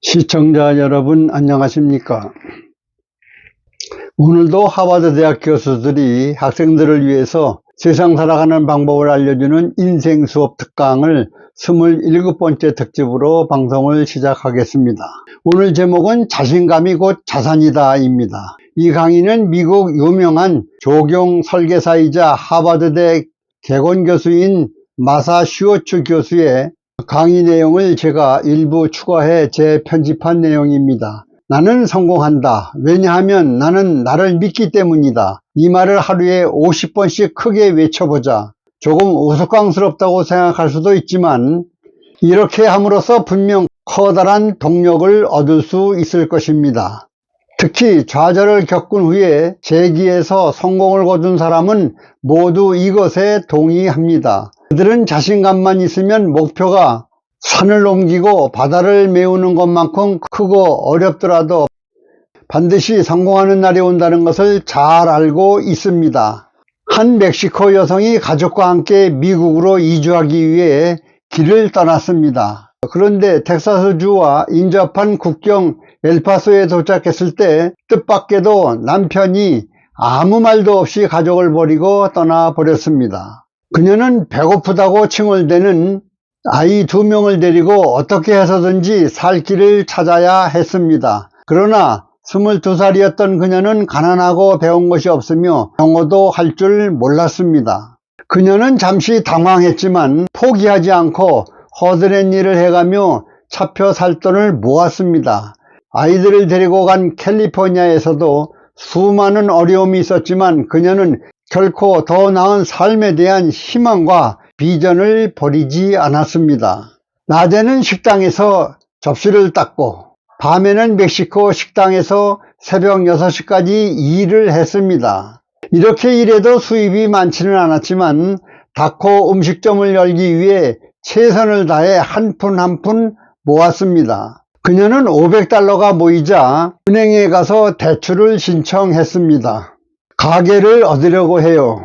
시청자 여러분 안녕하십니까? 오늘도 하버드 대학 교수들이 학생들을 위해서 세상 살아가는 방법을 알려주는 인생 수업 특강을 27번째 특집으로 방송을 시작하겠습니다. 오늘 제목은 자신감이 곧 자산이다 입니다. 이 강의는 미국 유명한 조경 설계사이자 하버드대 개건 교수인 마사 슈워츠 교수의 강의 내용을 제가 일부 추가해 재편집한 내용입니다. 나는 성공한다. 왜냐하면 나는 나를 믿기 때문이다. 이 말을 하루에 50번씩 크게 외쳐보자. 조금 우스꽝스럽다고 생각할 수도 있지만 이렇게 함으로써 분명 커다란 동력을 얻을 수 있을 것입니다. 특히 좌절을 겪은 후에 재기에서 성공을 거둔 사람은 모두 이것에 동의합니다. 그들은 자신감만 있으면 목표가 산을 옮기고 바다를 메우는 것만큼 크고 어렵더라도 반드시 성공하는 날이 온다는 것을 잘 알고 있습니다. 한 멕시코 여성이 가족과 함께 미국으로 이주하기 위해 길을 떠났습니다. 그런데 텍사스주와 인접한 국경 엘파소에 도착했을 때 뜻밖에도 남편이 아무 말도 없이 가족을 버리고 떠나버렸습니다. 그녀는 배고프다고 칭얼대는 아이 2명을 데리고 어떻게 해서든지 살 길을 찾아야 했습니다. 그러나 22살이었던 그녀는 가난하고 배운 것이 없으며 영어도 할 줄 몰랐습니다. 그녀는 잠시 당황했지만 포기하지 않고 허드렛 일을 해가며 차표 살 돈을 모았습니다. 아이들을 데리고 간 캘리포니아에서도 수많은 어려움이 있었지만 그녀는 결코 더 나은 삶에 대한 희망과 비전을 버리지 않았습니다. 낮에는 식당에서 접시를 닦고 밤에는 멕시코 식당에서 새벽 6시까지 일을 했습니다. 이렇게 일해도 수입이 많지는 않았지만 다코 음식점을 열기 위해 최선을 다해 한 푼 한 푼 모았습니다. 그녀는 $500가 모이자 은행에 가서 대출을 신청했습니다. 가게를 얻으려고 해요.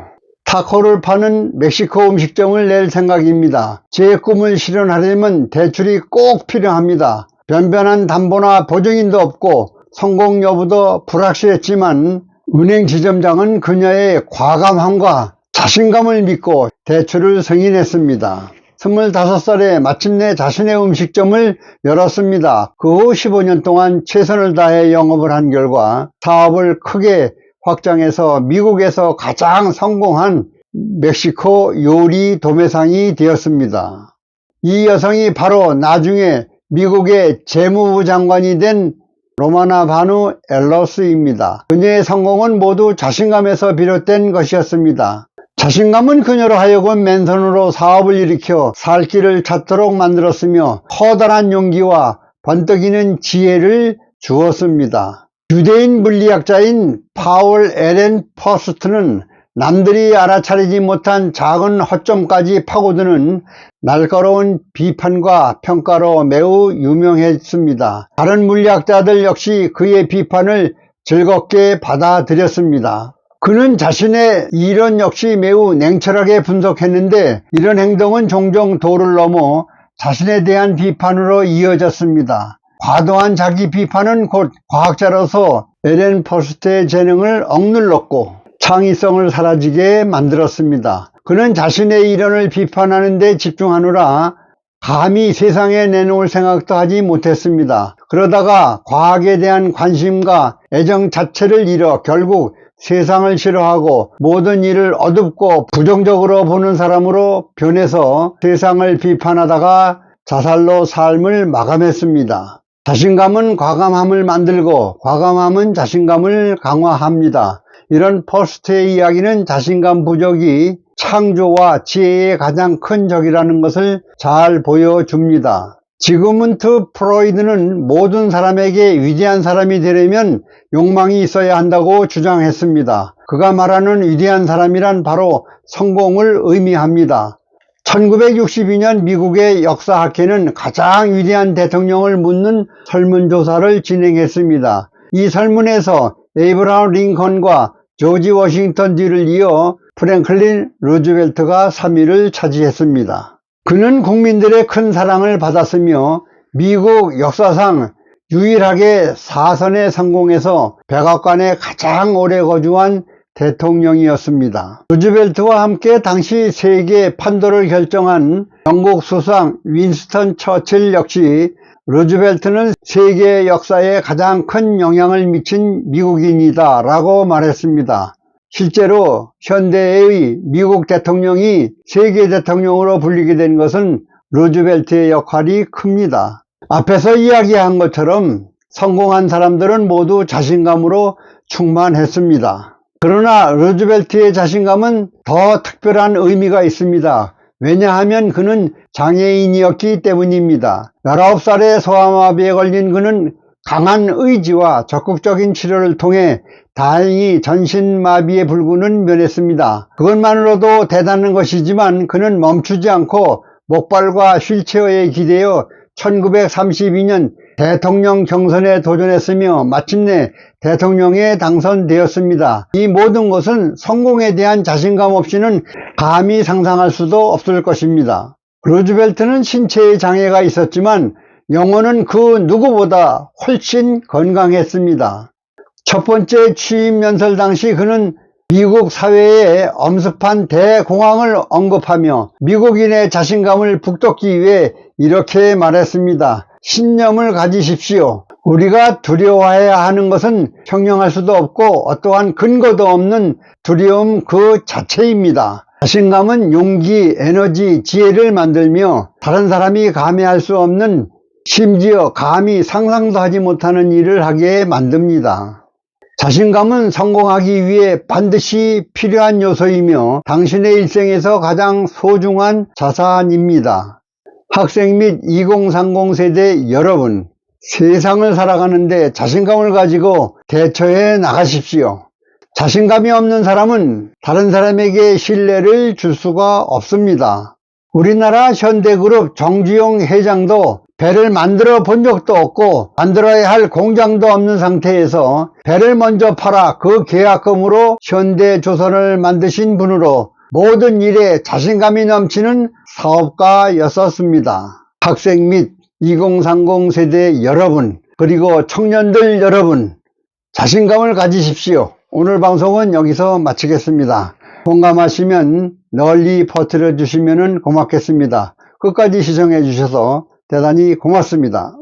타코를 파는 멕시코 음식점을 낼 생각입니다. 제 꿈을 실현하려면 대출이 꼭 필요합니다. 변변한 담보나 보증인도 없고 성공 여부도 불확실했지만 은행 지점장은 그녀의 과감함과 자신감을 믿고 대출을 승인했습니다. 25살에 마침내 자신의 음식점을 열었습니다. 그 후 15년 동안 최선을 다해 영업을 한 결과 사업을 크게 확장해서 미국에서 가장 성공한 멕시코 요리 도매상이 되었습니다. 이 여성이 바로 나중에 미국의 재무부 장관이 된 로마나 바누 엘로스입니다. 그녀의 성공은 모두 자신감에서 비롯된 것이었습니다. 자신감은 그녀로 하여금 맨손으로 사업을 일으켜 살 길을 찾도록 만들었으며 커다란 용기와 번뜩이는 지혜를 주었습니다. 유대인 물리학자인 파울 에렌 퍼스트는 남들이 알아차리지 못한 작은 허점까지 파고드는 날카로운 비판과 평가로 매우 유명했습니다. 다른 물리학자들 역시 그의 비판을 즐겁게 받아들였습니다. 그는 자신의 이론 역시 매우 냉철하게 분석했는데 이런 행동은 종종 도를 넘어 자신에 대한 비판으로 이어졌습니다. 과도한 자기 비판은 곧 과학자로서 에렌 퍼스트의 재능을 억눌렀고 창의성을 사라지게 만들었습니다. 그는 자신의 이론을 비판하는 데 집중하느라 감히 세상에 내놓을 생각도 하지 못했습니다. 그러다가 과학에 대한 관심과 애정 자체를 잃어 결국 세상을 싫어하고 모든 일을 어둡고 부정적으로 보는 사람으로 변해서 세상을 비판하다가 자살로 삶을 마감했습니다. 자신감은 과감함을 만들고 과감함은 자신감을 강화합니다. 이런 퍼스트의 이야기는 자신감 부족이 창조와 지혜의 가장 큰 적이라는 것을 잘 보여줍니다. 지그문트 프로이드는 모든 사람에게 위대한 사람이 되려면 욕망이 있어야 한다고 주장했습니다. 그가 말하는 위대한 사람이란 바로 성공을 의미합니다. 1962년 미국의 역사학회는 가장 위대한 대통령을 묻는 설문조사를 진행했습니다. 이 설문에서 에이브라함 링컨과 조지 워싱턴 뒤를 이어 프랭클린 루즈벨트가 3위를 차지했습니다. 그는 국민들의 큰 사랑을 받았으며 미국 역사상 유일하게 사선에 성공해서 백악관에 가장 오래 거주한 대통령이었습니다. 루즈벨트와 함께 당시 세계 판도를 결정한 영국 수상 윈스턴 처칠 역시 루즈벨트는 세계 역사에 가장 큰 영향을 미친 미국인이다 라고 말했습니다. 실제로 현대의 미국 대통령이 세계 대통령으로 불리게 된 것은 루즈벨트의 역할이 큽니다. 앞에서 이야기한 것처럼 성공한 사람들은 모두 자신감으로 충만했습니다. 그러나 루즈벨트의 자신감은 더 특별한 의미가 있습니다. 왜냐하면 그는 장애인이었기 때문입니다. 19살에 소아마비에 걸린 그는 강한 의지와 적극적인 치료를 통해 다행히 전신마비의 불구는 면했습니다. 그것만으로도 대단한 것이지만 그는 멈추지 않고 목발과 휠체어에 기대어 1932년 대통령 경선에 도전했으며 마침내 대통령에 당선되었습니다. 이 모든 것은 성공에 대한 자신감 없이는 감히 상상할 수도 없을 것입니다. 루즈벨트는 신체에 장애가 있었지만 영혼은 그 누구보다 훨씬 건강했습니다. 첫 번째 취임 연설 당시 그는 미국 사회의 엄습한 대공황을 언급하며 미국인의 자신감을 북돋기 위해 이렇게 말했습니다. 신념을 가지십시오. 우리가 두려워해야 하는 것은 형용할 수도 없고 어떠한 근거도 없는 두려움 그 자체입니다. 자신감은 용기, 에너지, 지혜를 만들며 다른 사람이 감히 할 수 없는, 심지어 감히 상상도 하지 못하는 일을 하게 만듭니다. 자신감은 성공하기 위해 반드시 필요한 요소이며 당신의 일생에서 가장 소중한 자산입니다. 학생 및 2030 세대 여러분, 세상을 살아가는데 자신감을 가지고 대처해 나가십시오. 자신감이 없는 사람은 다른 사람에게 신뢰를 줄 수가 없습니다. 우리나라 현대그룹 정주영 회장도 배를 만들어 본 적도 없고 만들어야 할 공장도 없는 상태에서 배를 먼저 팔아 그 계약금으로 현대조선을 만드신 분으로 모든 일에 자신감이 넘치는 사업가였었습니다. 학생 및 2030 세대 여러분, 그리고 청년들 여러분, 자신감을 가지십시오. 오늘 방송은 여기서 마치겠습니다. 공감하시면 널리 퍼뜨려 주시면 고맙겠습니다. 끝까지 시청해 주셔서 대단히 고맙습니다.